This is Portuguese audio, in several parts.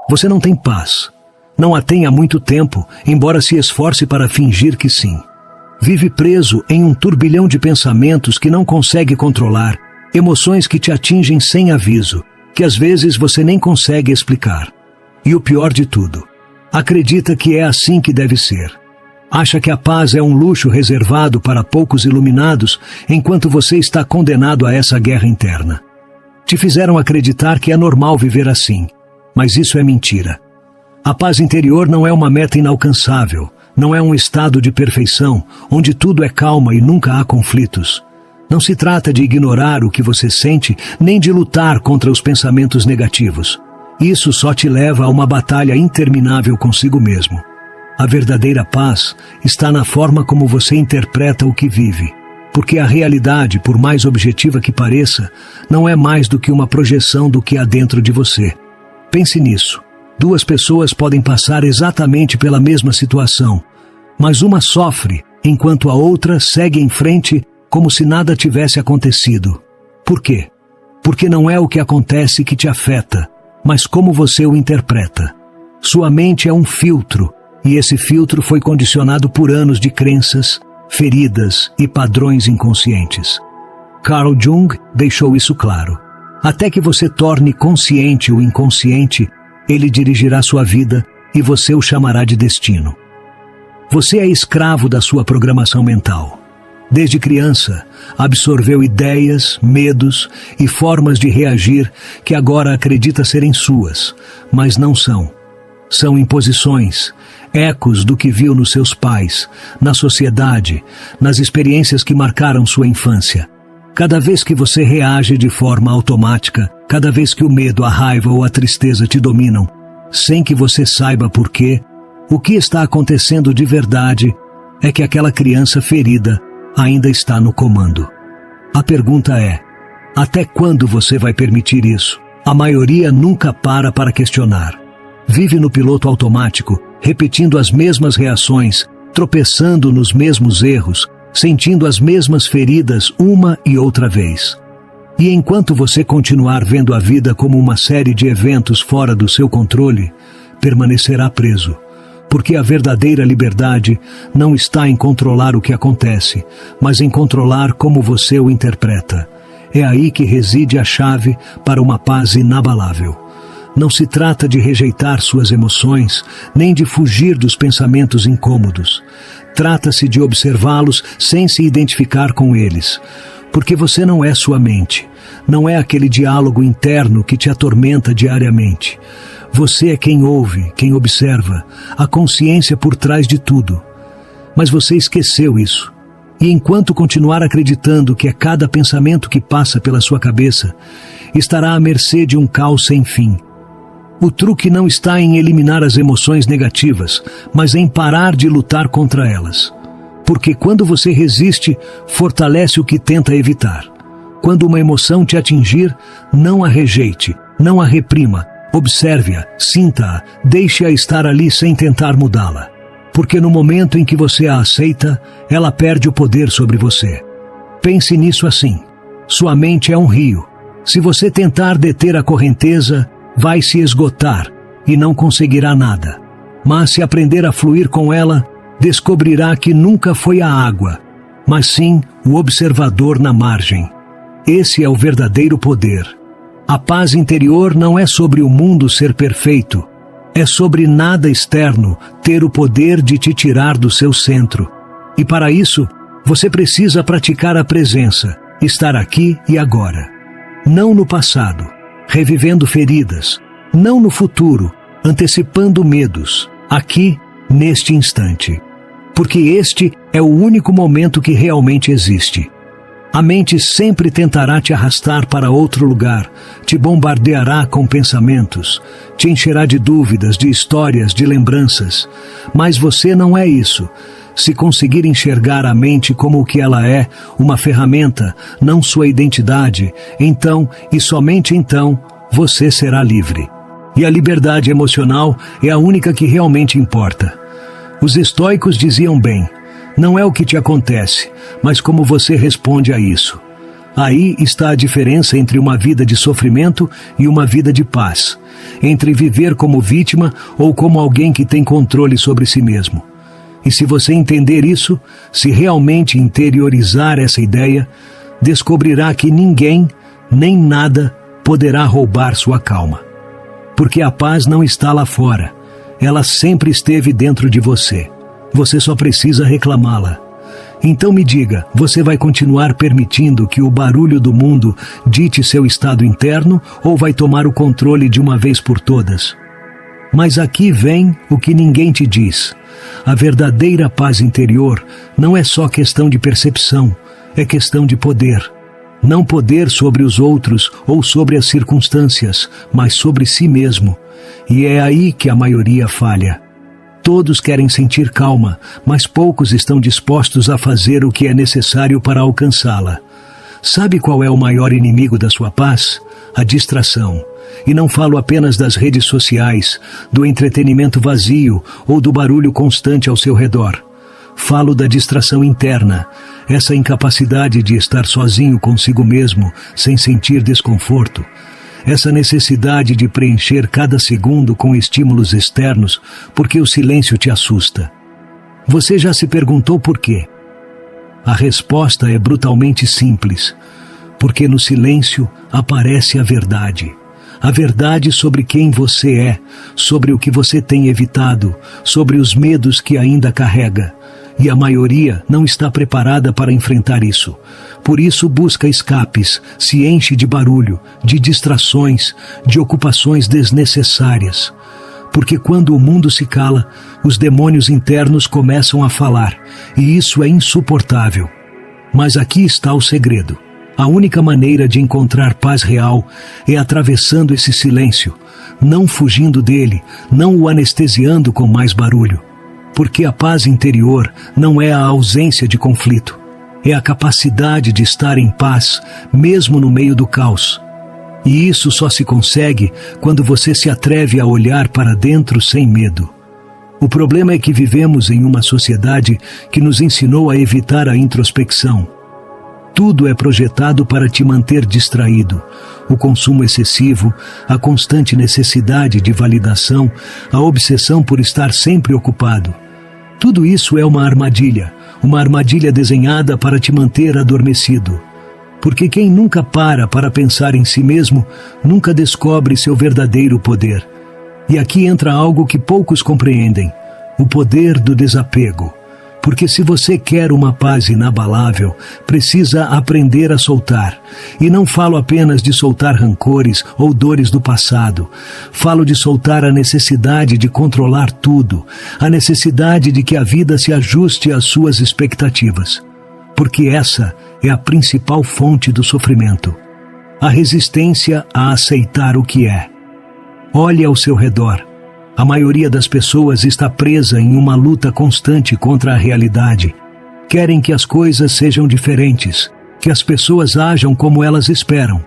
Você não tem paz. Não a tem há muito tempo, embora se esforce para fingir que sim. Vive preso em um turbilhão de pensamentos que não consegue controlar, emoções que te atingem sem aviso, que às vezes você nem consegue explicar. E o pior de tudo, acredita que é assim que deve ser. Acha que a paz é um luxo reservado para poucos iluminados, enquanto você está condenado a essa guerra interna. Te fizeram acreditar que é normal viver assim, mas isso é mentira. A paz interior não é uma meta inalcançável, não é um estado de perfeição, onde tudo é calma e nunca há conflitos. Não se trata de ignorar o que você sente, nem de lutar contra os pensamentos negativos. Isso só te leva a uma batalha interminável consigo mesmo. A verdadeira paz está na forma como você interpreta o que vive, porque a realidade, por mais objetiva que pareça, não é mais do que uma projeção do que há dentro de você. Pense nisso. Duas pessoas podem passar exatamente pela mesma situação, mas uma sofre, enquanto a outra segue em frente como se nada tivesse acontecido. Por quê? Porque não é o que acontece que te afeta, mas como você o interpreta. Sua mente é um filtro, e esse filtro foi condicionado por anos de crenças, feridas e padrões inconscientes. Carl Jung deixou isso claro. Até que você torne consciente o inconsciente, ele dirigirá sua vida e você o chamará de destino. Você é escravo da sua programação mental. Desde criança, absorveu ideias, medos e formas de reagir que agora acredita serem suas, mas não são. São imposições, ecos do que viu nos seus pais, na sociedade, nas experiências que marcaram sua infância. Cada vez que você reage de forma automática, cada vez que o medo, a raiva ou a tristeza te dominam, sem que você saiba por quê, o que está acontecendo de verdade é que aquela criança ferida ainda está no comando. A pergunta é: até quando você vai permitir isso? A maioria nunca para questionar. Vive no piloto automático, repetindo as mesmas reações, tropeçando nos mesmos erros, sentindo as mesmas feridas uma e outra vez. E enquanto você continuar vendo a vida como uma série de eventos fora do seu controle, permanecerá preso. Porque a verdadeira liberdade não está em controlar o que acontece, mas em controlar como você o interpreta. É aí que reside a chave para uma paz inabalável. Não se trata de rejeitar suas emoções, nem de fugir dos pensamentos incômodos. Trata-se de observá-los sem se identificar com eles. Porque você não é sua mente. Não é aquele diálogo interno que te atormenta diariamente. Você é quem ouve, quem observa, a consciência por trás de tudo. Mas você esqueceu isso. E enquanto continuar acreditando que é cada pensamento que passa pela sua cabeça, estará à mercê de um caos sem fim. O truque não está em eliminar as emoções negativas, mas em parar de lutar contra elas. Porque quando você resiste, fortalece o que tenta evitar. Quando uma emoção te atingir, não a rejeite, não a reprima, observe-a, sinta-a, deixe-a estar ali sem tentar mudá-la. Porque no momento em que você a aceita, ela perde o poder sobre você. Pense nisso assim. Sua mente é um rio. Se você tentar deter a correnteza, vai se esgotar e não conseguirá nada. Mas se aprender a fluir com ela, descobrirá que nunca foi a água, mas sim o observador na margem. Esse é o verdadeiro poder. A paz interior não é sobre o mundo ser perfeito, é sobre nada externo ter o poder de te tirar do seu centro. E para isso, você precisa praticar a presença, estar aqui e agora. Não no passado, revivendo feridas, não no futuro, antecipando medos, aqui, neste instante. Porque este é o único momento que realmente existe. A mente sempre tentará te arrastar para outro lugar, te bombardeará com pensamentos, te encherá de dúvidas, de histórias, de lembranças. Mas você não é isso. Se conseguir enxergar a mente como o que ela é, uma ferramenta, não sua identidade, então, e somente então, você será livre. E a liberdade emocional é a única que realmente importa. Os estoicos diziam bem: não é o que te acontece, mas como você responde a isso. Aí está a diferença entre uma vida de sofrimento e uma vida de paz, entre viver como vítima ou como alguém que tem controle sobre si mesmo. E se você entender isso, se realmente interiorizar essa ideia, descobrirá que ninguém, nem nada, poderá roubar sua calma. Porque a paz não está lá fora, ela sempre esteve dentro de você. Você só precisa reclamá-la. Então me diga, você vai continuar permitindo que o barulho do mundo dite seu estado interno ou vai tomar o controle de uma vez por todas? Mas aqui vem o que ninguém te diz. A verdadeira paz interior não é só questão de percepção, é questão de poder. Não poder sobre os outros ou sobre as circunstâncias, mas sobre si mesmo. E é aí que a maioria falha. Todos querem sentir calma, mas poucos estão dispostos a fazer o que é necessário para alcançá-la. Sabe qual é o maior inimigo da sua paz? A distração. E não falo apenas das redes sociais, do entretenimento vazio ou do barulho constante ao seu redor. Falo da distração interna, essa incapacidade de estar sozinho consigo mesmo, sem sentir desconforto. Essa necessidade de preencher cada segundo com estímulos externos, porque o silêncio te assusta. Você já se perguntou por quê? A resposta é brutalmente simples. Porque no silêncio aparece a verdade. A verdade sobre quem você é, sobre o que você tem evitado, sobre os medos que ainda carrega. E a maioria não está preparada para enfrentar isso. Por isso busca escapes, se enche de barulho, de distrações, de ocupações desnecessárias. Porque quando o mundo se cala, os demônios internos começam a falar, e isso é insuportável. Mas aqui está o segredo. A única maneira de encontrar paz real é atravessando esse silêncio, não fugindo dele, não o anestesiando com mais barulho. Porque a paz interior não é a ausência de conflito, é a capacidade de estar em paz, mesmo no meio do caos. E isso só se consegue quando você se atreve a olhar para dentro sem medo. O problema é que vivemos em uma sociedade que nos ensinou a evitar a introspecção. Tudo é projetado para te manter distraído. O consumo excessivo, a constante necessidade de validação, a obsessão por estar sempre ocupado. Tudo isso é uma armadilha desenhada para te manter adormecido. Porque quem nunca para pensar em si mesmo, nunca descobre seu verdadeiro poder. E aqui entra algo que poucos compreendem, o poder do desapego. Porque se você quer uma paz inabalável, precisa aprender a soltar. E não falo apenas de soltar rancores ou dores do passado. Falo de soltar a necessidade de controlar tudo, a necessidade de que a vida se ajuste às suas expectativas. Porque essa é a principal fonte do sofrimento. A resistência a aceitar o que é. Olhe ao seu redor. A maioria das pessoas está presa em uma luta constante contra a realidade. Querem que as coisas sejam diferentes, que as pessoas ajam como elas esperam,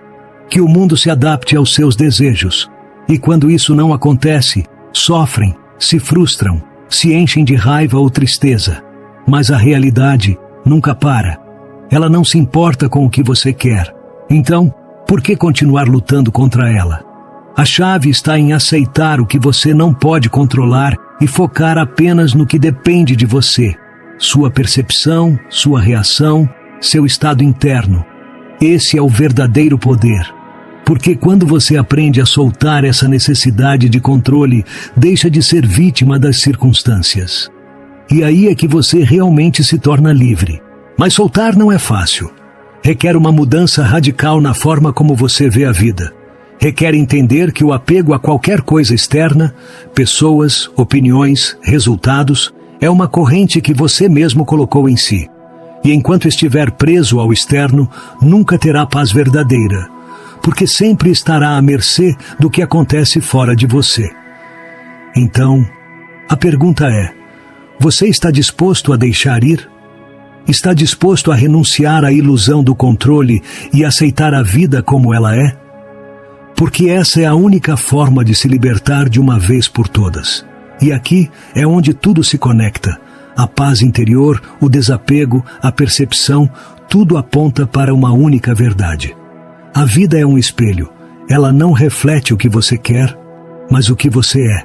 que o mundo se adapte aos seus desejos. E quando isso não acontece, sofrem, se frustram, se enchem de raiva ou tristeza. Mas a realidade nunca para. Ela não se importa com o que você quer. Então, por que continuar lutando contra ela? A chave está em aceitar o que você não pode controlar e focar apenas no que depende de você. Sua percepção, sua reação, seu estado interno. Esse é o verdadeiro poder. Porque quando você aprende a soltar essa necessidade de controle, deixa de ser vítima das circunstâncias. E aí é que você realmente se torna livre. Mas soltar não é fácil. Requer uma mudança radical na forma como você vê a vida. Requer entender que o apego a qualquer coisa externa, pessoas, opiniões, resultados, é uma corrente que você mesmo colocou em si. E enquanto estiver preso ao externo, nunca terá paz verdadeira, porque sempre estará à mercê do que acontece fora de você. Então, a pergunta é: você está disposto a deixar ir? Está disposto a renunciar à ilusão do controle e aceitar a vida como ela é? Porque essa é a única forma de se libertar de uma vez por todas. E aqui é onde tudo se conecta. A paz interior, o desapego, a percepção, tudo aponta para uma única verdade. A vida é um espelho. Ela não reflete o que você quer, mas o que você é.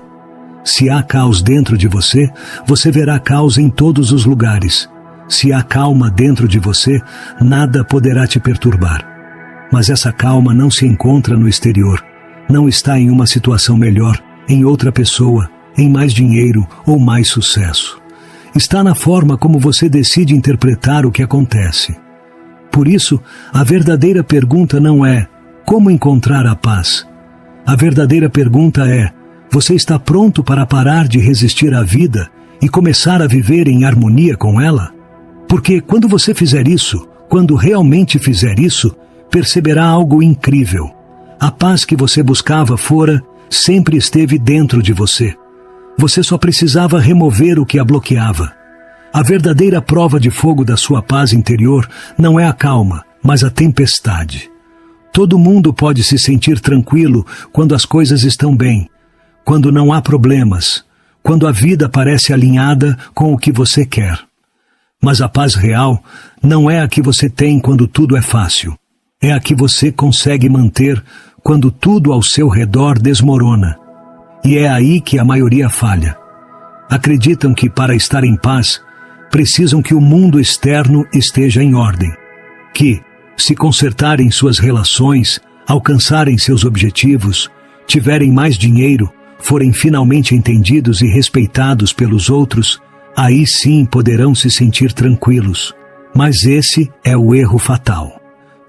Se há caos dentro de você, você verá caos em todos os lugares. Se há calma dentro de você, nada poderá te perturbar. Mas essa calma não se encontra no exterior. Não está em uma situação melhor, em outra pessoa, em mais dinheiro ou mais sucesso. Está na forma como você decide interpretar o que acontece. Por isso, a verdadeira pergunta não é como encontrar a paz. A verdadeira pergunta é: você está pronto para parar de resistir à vida e começar a viver em harmonia com ela? Porque quando você fizer isso, quando realmente fizer isso, perceberá algo incrível. A paz que você buscava fora sempre esteve dentro de você. Você só precisava remover o que a bloqueava. A verdadeira prova de fogo da sua paz interior não é a calma, mas a tempestade. Todo mundo pode se sentir tranquilo quando as coisas estão bem, quando não há problemas, quando a vida parece alinhada com o que você quer. Mas a paz real não é a que você tem quando tudo é fácil. É a que você consegue manter quando tudo ao seu redor desmorona. E é aí que a maioria falha. Acreditam que para estar em paz, precisam que o mundo externo esteja em ordem. Que, se consertarem suas relações, alcançarem seus objetivos, tiverem mais dinheiro, forem finalmente entendidos e respeitados pelos outros, aí sim poderão se sentir tranquilos. Mas esse é o erro fatal.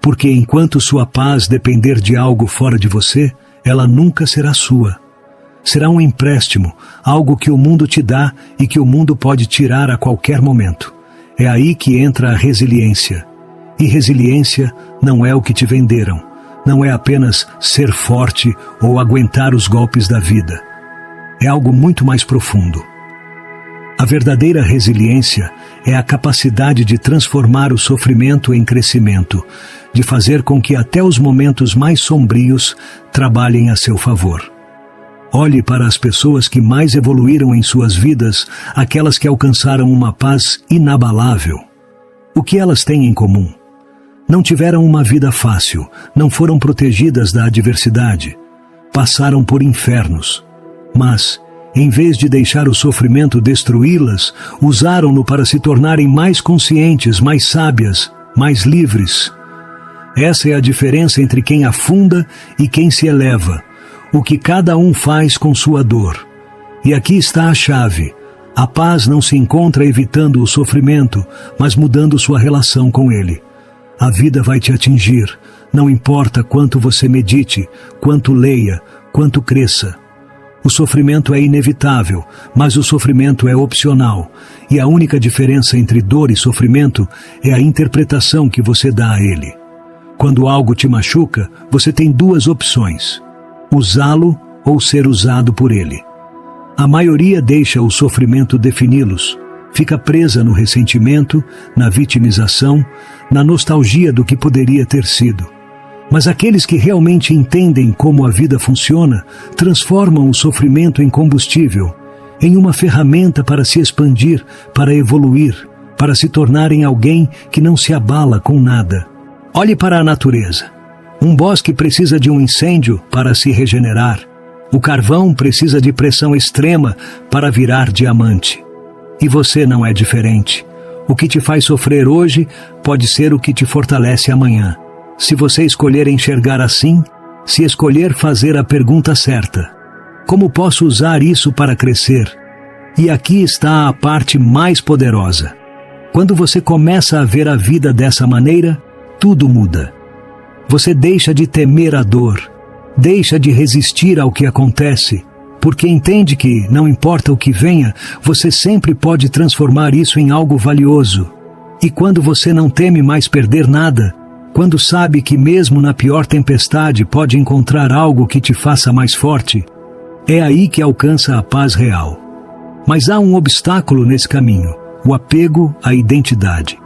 Porque enquanto sua paz depender de algo fora de você, ela nunca será sua. Será um empréstimo, algo que o mundo te dá e que o mundo pode tirar a qualquer momento. É aí que entra a resiliência. E resiliência não é o que te venderam. Não é apenas ser forte ou aguentar os golpes da vida. É algo muito mais profundo. A verdadeira resiliência é a capacidade de transformar o sofrimento em crescimento, de fazer com que até os momentos mais sombrios trabalhem a seu favor. Olhe para as pessoas que mais evoluíram em suas vidas, aquelas que alcançaram uma paz inabalável. O que elas têm em comum? Não tiveram uma vida fácil, não foram protegidas da adversidade, passaram por infernos. Mas, em vez de deixar o sofrimento destruí-las, usaram-no para se tornarem mais conscientes, mais sábias, mais livres. Essa é a diferença entre quem afunda e quem se eleva. O que cada um faz com sua dor. E aqui está a chave. A paz não se encontra evitando o sofrimento, mas mudando sua relação com ele. A vida vai te atingir, não importa quanto você medite, quanto leia, quanto cresça. O sofrimento é inevitável, mas o sofrimento é opcional. E a única diferença entre dor e sofrimento é a interpretação que você dá a ele. Quando algo te machuca, você tem duas opções: usá-lo ou ser usado por ele. A maioria deixa o sofrimento defini-los, fica presa no ressentimento, na vitimização, na nostalgia do que poderia ter sido. Mas aqueles que realmente entendem como a vida funciona, transformam o sofrimento em combustível, em uma ferramenta para se expandir, para evoluir, para se tornarem alguém que não se abala com nada. Olhe para a natureza. Um bosque precisa de um incêndio para se regenerar. O carvão precisa de pressão extrema para virar diamante. E você não é diferente. O que te faz sofrer hoje pode ser o que te fortalece amanhã. Se você escolher enxergar assim, se escolher fazer a pergunta certa: como posso usar isso para crescer? E aqui está a parte mais poderosa. Quando você começa a ver a vida dessa maneira, tudo muda. Você deixa de temer a dor, deixa de resistir ao que acontece, porque entende que, não importa o que venha, você sempre pode transformar isso em algo valioso. E quando você não teme mais perder nada, quando sabe que mesmo na pior tempestade pode encontrar algo que te faça mais forte, é aí que alcança a paz real. Mas há um obstáculo nesse caminho: o apego à identidade.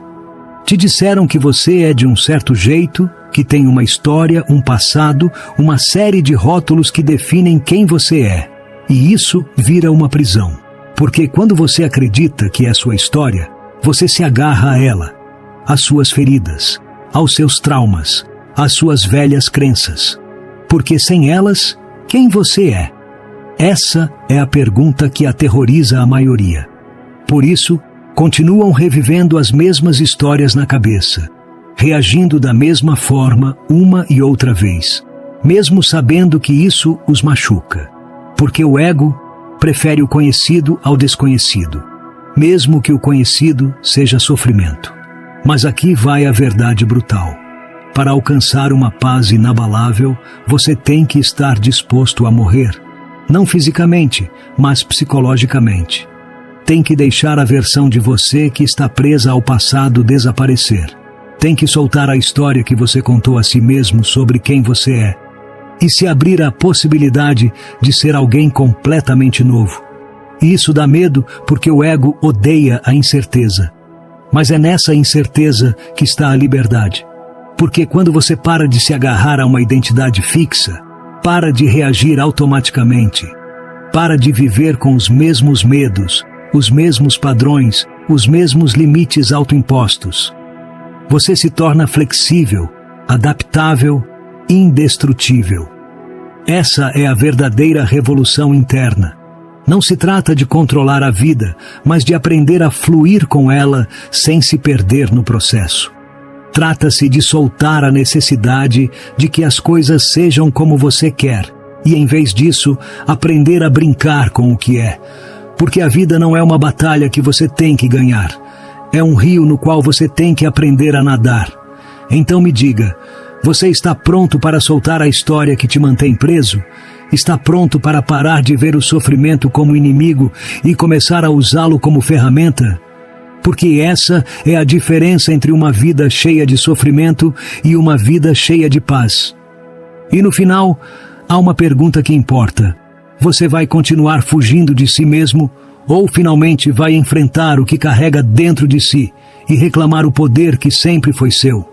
Te disseram que você é de um certo jeito, que tem uma história, um passado, uma série de rótulos que definem quem você é. E isso vira uma prisão. Porque quando você acredita que é sua história, você se agarra a ela. às suas feridas, aos seus traumas, às suas velhas crenças. Porque sem elas, quem você é? Essa é a pergunta que aterroriza a maioria. Por isso, continuam revivendo as mesmas histórias na cabeça, reagindo da mesma forma uma e outra vez, mesmo sabendo que isso os machuca. Porque o ego prefere o conhecido ao desconhecido, mesmo que o conhecido seja sofrimento. Mas aqui vai a verdade brutal. Para alcançar uma paz inabalável, você tem que estar disposto a morrer. Não fisicamente, mas psicologicamente. Tem que deixar a versão de você que está presa ao passado desaparecer. Tem que soltar a história que você contou a si mesmo sobre quem você é. E se abrir à possibilidade de ser alguém completamente novo. E isso dá medo porque o ego odeia a incerteza. Mas é nessa incerteza que está a liberdade. Porque quando você para de se agarrar a uma identidade fixa, para de reagir automaticamente, para de viver com os mesmos medos, os mesmos padrões, os mesmos limites autoimpostos, você se torna flexível, adaptável, indestrutível. Essa é a verdadeira revolução interna. Não se trata de controlar a vida, mas de aprender a fluir com ela sem se perder no processo. Trata-se de soltar a necessidade de que as coisas sejam como você quer e, em vez disso, aprender a brincar com o que é. Porque a vida não é uma batalha que você tem que ganhar. É um rio no qual você tem que aprender a nadar. Então me diga, você está pronto para soltar a história que te mantém preso? Está pronto para parar de ver o sofrimento como inimigo e começar a usá-lo como ferramenta? Porque essa é a diferença entre uma vida cheia de sofrimento e uma vida cheia de paz. E no final, há uma pergunta que importa. Você vai continuar fugindo de si mesmo ou finalmente vai enfrentar o que carrega dentro de si e reclamar o poder que sempre foi seu?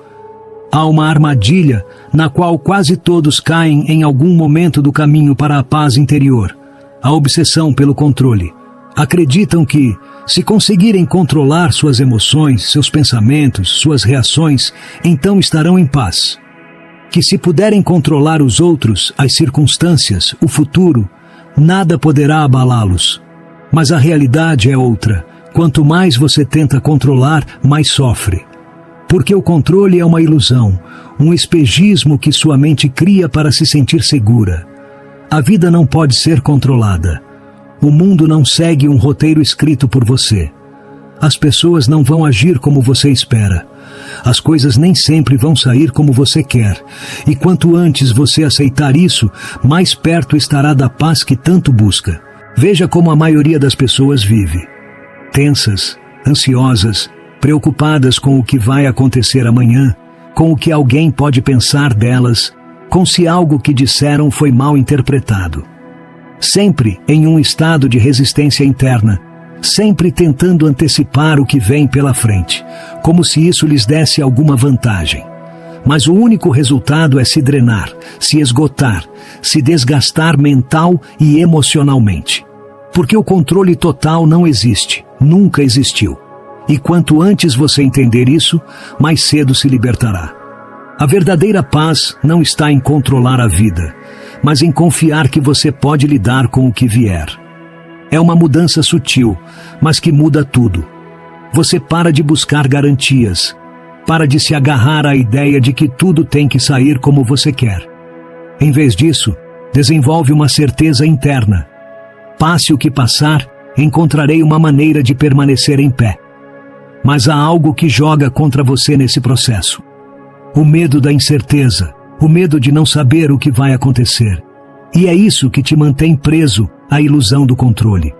Há uma armadilha na qual quase todos caem em algum momento do caminho para a paz interior, a obsessão pelo controle. Acreditam que, se conseguirem controlar suas emoções, seus pensamentos, suas reações, então estarão em paz. Que se puderem controlar os outros, as circunstâncias, o futuro, nada poderá abalá-los. Mas a realidade é outra. Quanto mais você tenta controlar, mais sofre. Porque o controle é uma ilusão, um espejismo que sua mente cria para se sentir segura. A vida não pode ser controlada. O mundo não segue um roteiro escrito por você. As pessoas não vão agir como você espera. As coisas nem sempre vão sair como você quer. E quanto antes você aceitar isso, mais perto estará da paz que tanto busca. Veja como a maioria das pessoas vive. Tensas, ansiosas, preocupadas com o que vai acontecer amanhã, com o que alguém pode pensar delas, com se algo que disseram foi mal interpretado. Sempre em um estado de resistência interna, sempre tentando antecipar o que vem pela frente, como se isso lhes desse alguma vantagem. Mas o único resultado é se drenar, se esgotar, se desgastar mental e emocionalmente. Porque o controle total não existe, nunca existiu. E quanto antes você entender isso, mais cedo se libertará. A verdadeira paz não está em controlar a vida, mas em confiar que você pode lidar com o que vier. É uma mudança sutil, mas que muda tudo. Você para de buscar garantias, para de se agarrar à ideia de que tudo tem que sair como você quer. Em vez disso, desenvolve uma certeza interna. Passe o que passar, encontrarei uma maneira de permanecer em pé. Mas há algo que joga contra você nesse processo. O medo da incerteza, o medo de não saber o que vai acontecer. E é isso que te mantém preso à ilusão do controle.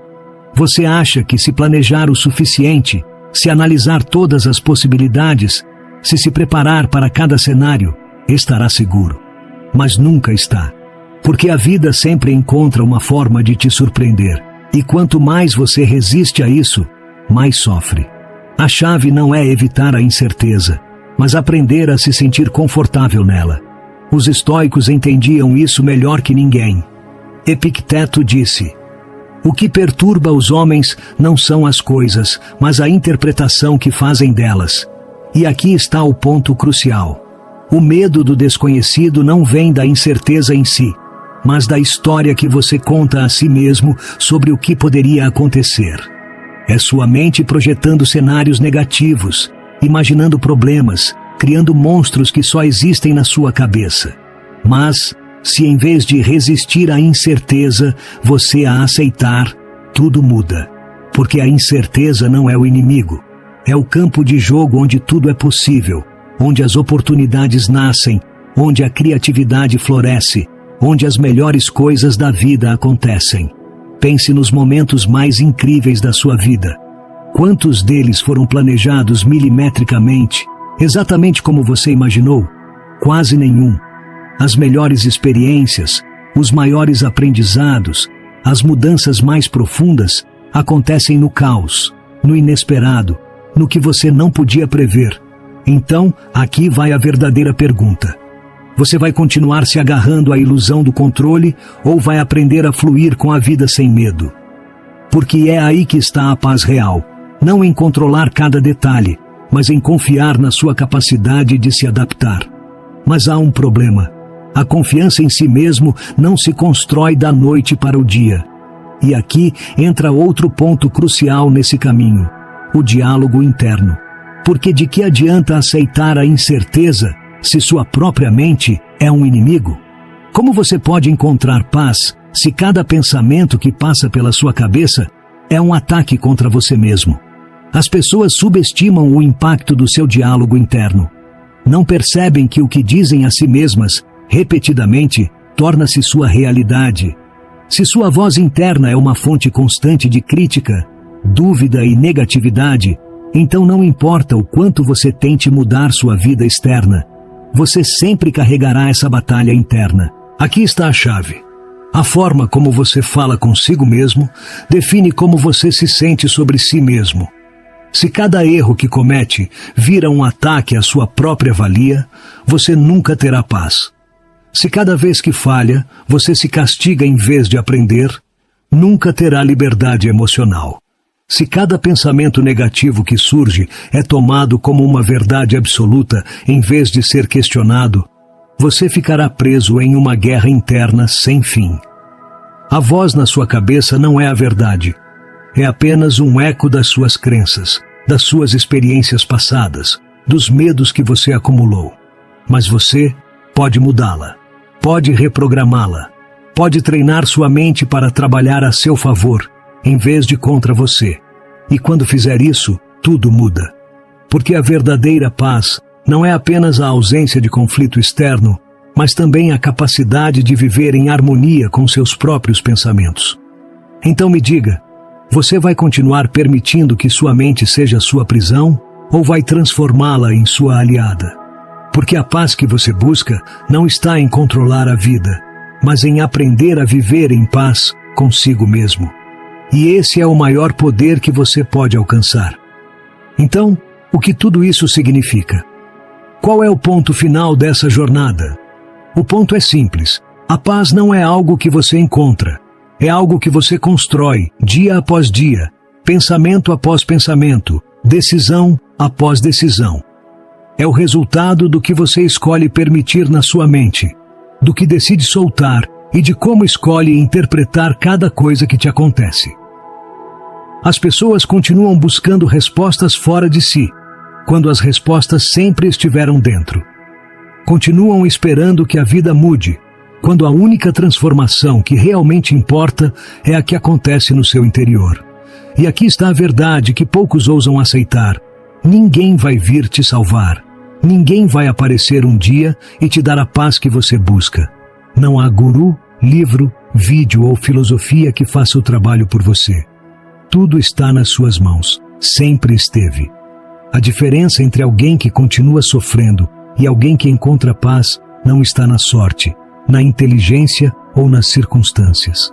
Você acha que se planejar o suficiente, se analisar todas as possibilidades, se preparar para cada cenário, estará seguro. Mas nunca está. Porque a vida sempre encontra uma forma de te surpreender. E quanto mais você resiste a isso, mais sofre. A chave não é evitar a incerteza, mas aprender a se sentir confortável nela. Os estoicos entendiam isso melhor que ninguém. Epicteto disse: o que perturba os homens não são as coisas, mas a interpretação que fazem delas. E aqui está o ponto crucial. O medo do desconhecido não vem da incerteza em si, mas da história que você conta a si mesmo sobre o que poderia acontecer. É sua mente projetando cenários negativos, imaginando problemas, criando monstros que só existem na sua cabeça. Mas, se em vez de resistir à incerteza, você a aceitar, tudo muda. Porque a incerteza não é o inimigo. É o campo de jogo onde tudo é possível, onde as oportunidades nascem, onde a criatividade floresce, onde as melhores coisas da vida acontecem. Pense nos momentos mais incríveis da sua vida. Quantos deles foram planejados milimetricamente, exatamente como você imaginou? Quase nenhum. As melhores experiências, os maiores aprendizados, as mudanças mais profundas acontecem no caos, no inesperado, no que você não podia prever. Então, aqui vai a verdadeira pergunta. Você vai continuar se agarrando à ilusão do controle ou vai aprender a fluir com a vida sem medo? Porque é aí que está a paz real, não em controlar cada detalhe, mas em confiar na sua capacidade de se adaptar. Mas há um problema. A confiança em si mesmo não se constrói da noite para o dia. E aqui entra outro ponto crucial nesse caminho: o diálogo interno. Porque de que adianta aceitar a incerteza se sua própria mente é um inimigo? Como você pode encontrar paz se cada pensamento que passa pela sua cabeça é um ataque contra você mesmo? As pessoas subestimam o impacto do seu diálogo interno. Não percebem que o que dizem a si mesmas, repetidamente, torna-se sua realidade. Se sua voz interna é uma fonte constante de crítica, dúvida e negatividade, então não importa o quanto você tente mudar sua vida externa, você sempre carregará essa batalha interna. Aqui está a chave. A forma como você fala consigo mesmo define como você se sente sobre si mesmo. Se cada erro que comete vira um ataque à sua própria valia, você nunca terá paz. Se cada vez que falha, você se castiga em vez de aprender, nunca terá liberdade emocional. Se cada pensamento negativo que surge é tomado como uma verdade absoluta em vez de ser questionado, você ficará preso em uma guerra interna sem fim. A voz na sua cabeça não é a verdade. É apenas um eco das suas crenças, das suas experiências passadas, dos medos que você acumulou. Mas você pode mudá-la, pode reprogramá-la, pode treinar sua mente para trabalhar a seu favor, em vez de contra você. E quando fizer isso, tudo muda. Porque a verdadeira paz não é apenas a ausência de conflito externo, mas também a capacidade de viver em harmonia com seus próprios pensamentos. Então me diga, você vai continuar permitindo que sua mente seja sua prisão ou vai transformá-la em sua aliada? Porque a paz que você busca não está em controlar a vida, mas em aprender a viver em paz consigo mesmo. E esse é o maior poder que você pode alcançar. Então, o que tudo isso significa? Qual é o ponto final dessa jornada? O ponto é simples. A paz não é algo que você encontra. É algo que você constrói, dia após dia, pensamento após pensamento, decisão após decisão. É o resultado do que você escolhe permitir na sua mente, do que decide soltar e de como escolhe interpretar cada coisa que te acontece. As pessoas continuam buscando respostas fora de si, quando as respostas sempre estiveram dentro. Continuam esperando que a vida mude, quando a única transformação que realmente importa é a que acontece no seu interior. E aqui está a verdade que poucos ousam aceitar. Ninguém vai vir te salvar. Ninguém vai aparecer um dia e te dar a paz que você busca. Não há guru, livro, vídeo ou filosofia que faça o trabalho por você. Tudo está nas suas mãos. Sempre esteve. A diferença entre alguém que continua sofrendo e alguém que encontra paz não está na sorte, na inteligência ou nas circunstâncias.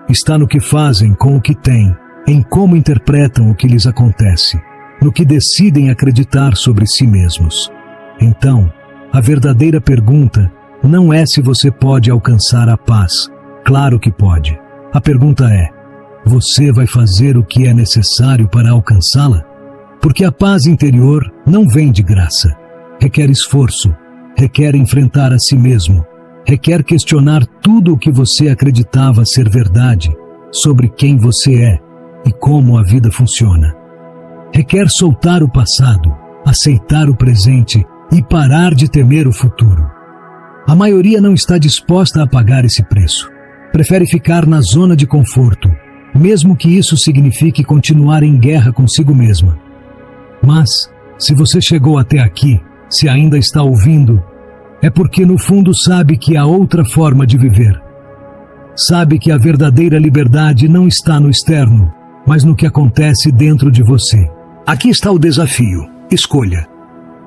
Está no que fazem com o que têm, em como interpretam o que lhes acontece, no que decidem acreditar sobre si mesmos. Então, a verdadeira pergunta não é se você pode alcançar a paz. Claro que pode. A pergunta é: você vai fazer o que é necessário para alcançá-la? Porque a paz interior não vem de graça. Requer esforço, requer enfrentar a si mesmo, requer questionar tudo o que você acreditava ser verdade sobre quem você é e como a vida funciona. Requer soltar o passado, aceitar o presente e parar de temer o futuro. A maioria não está disposta a pagar esse preço. Prefere ficar na zona de conforto, mesmo que isso signifique continuar em guerra consigo mesma. Mas, se você chegou até aqui, se ainda está ouvindo, é porque no fundo sabe que há outra forma de viver. Sabe que a verdadeira liberdade não está no externo, mas no que acontece dentro de você. Aqui está o desafio. Escolha.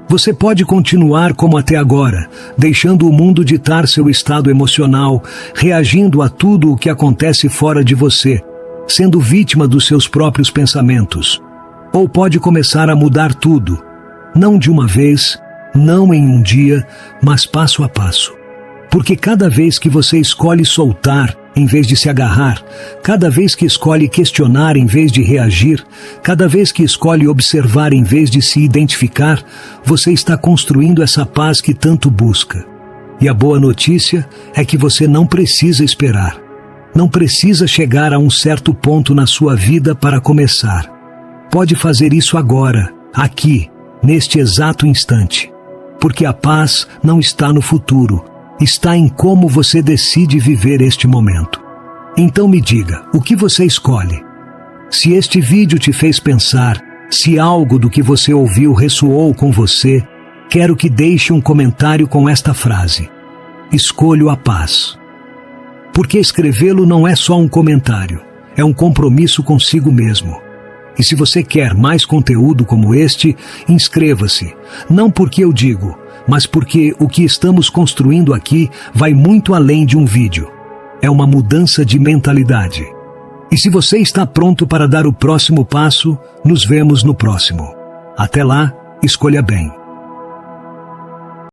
Você pode continuar como até agora, deixando o mundo ditar seu estado emocional, reagindo a tudo o que acontece fora de você, sendo vítima dos seus próprios pensamentos. Ou pode começar a mudar tudo, não de uma vez, não em um dia, mas passo a passo. Porque cada vez que você escolhe soltar, em vez de se agarrar, cada vez que escolhe questionar em vez de reagir, cada vez que escolhe observar em vez de se identificar, você está construindo essa paz que tanto busca. E a boa notícia é que você não precisa esperar. Não precisa chegar a um certo ponto na sua vida para começar. Pode fazer isso agora, aqui, neste exato instante. Porque a paz não está no futuro, está em como você decide viver este momento. Então me diga, o que você escolhe? Se este vídeo te fez pensar, se algo do que você ouviu ressoou com você, quero que deixe um comentário com esta frase: escolho a paz. Porque escrevê-lo não é só um comentário, é um compromisso consigo mesmo. E se você quer mais conteúdo como este, inscreva-se, não porque eu digo, mas porque o que estamos construindo aqui vai muito além de um vídeo. É uma mudança de mentalidade. E se você está pronto para dar o próximo passo, nos vemos no próximo. Até lá, escolha bem.